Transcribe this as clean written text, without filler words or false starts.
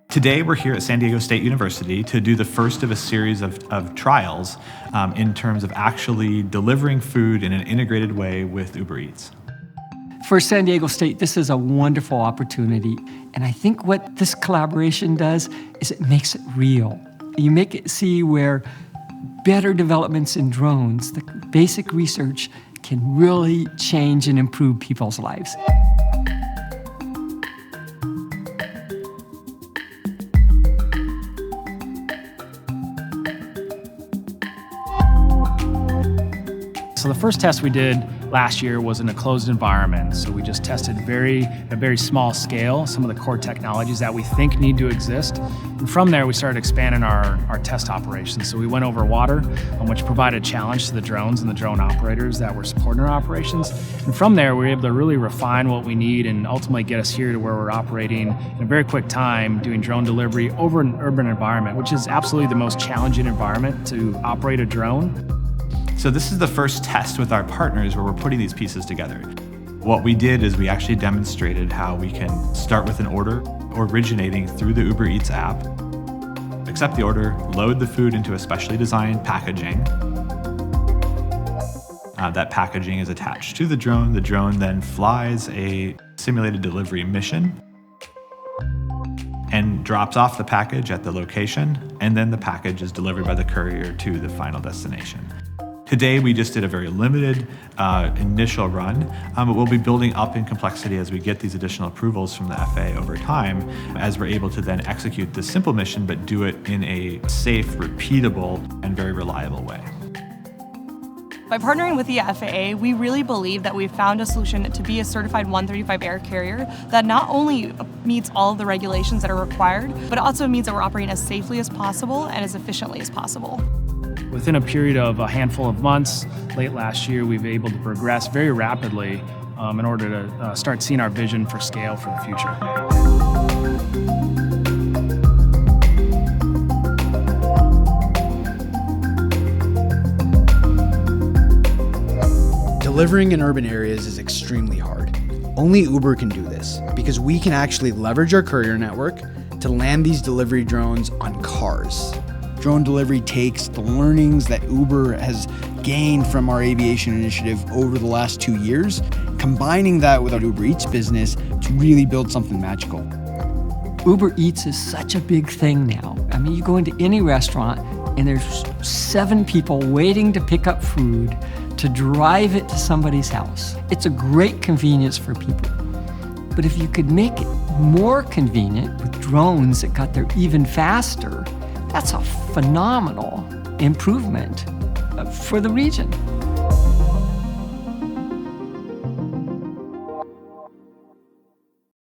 Today, we're here at San Diego State University to do the first of a series of trials in terms of actually delivering food in an integrated way with Uber Eats. For San Diego State, this is a wonderful opportunity. And I think what this collaboration does is it makes it real. You make it see where better developments in drones, the basic research, can really change and improve people's lives. So the first test we did last year was in a closed environment. So we just tested at a very small scale some of the core technologies that we think need to exist. And from there, we started expanding our test operations. So we went over water, which provided a challenge to the drones and the drone operators that were supporting our operations. And from there, we were able to really refine what we need and ultimately get us here to where we're operating in a very quick time, doing drone delivery over an urban environment, which is absolutely the most challenging environment to operate a drone. So this is the first test with our partners where we're putting these pieces together. What we did is we actually demonstrated how we can start with an order originating through the Uber Eats app, accept the order, load the food into a specially designed packaging. That packaging is attached to the drone. The drone then flies a simulated delivery mission and drops off the package at the location, and then the package is delivered by the courier to the final destination. Today, we just did a very limited initial run, but we'll be building up in complexity as we get these additional approvals from the FAA over time, as we're able to then execute this simple mission, but do it in a safe, repeatable, and very reliable way. By partnering with the FAA, we really believe that we've found a solution to be a certified 135 air carrier that not only meets all of the regulations that are required, but also means that we're operating as safely as possible and as efficiently as possible. Within a period of a handful of months, late last year, we've been able to progress very rapidly in order to start seeing our vision for scale for the future. Delivering in urban areas is extremely hard. Only Uber can do this because we can actually leverage our courier network to land these delivery drones on cars. Drone delivery takes the learnings that Uber has gained from our aviation initiative over the last 2 years, combining that with our Uber Eats business to really build something magical. Uber Eats is such a big thing now. I mean, you go into any restaurant and there's 7 people waiting to pick up food to drive it to somebody's house. It's a great convenience for people. But if you could make it more convenient with drones that got there even faster, that's a phenomenal improvement for the region.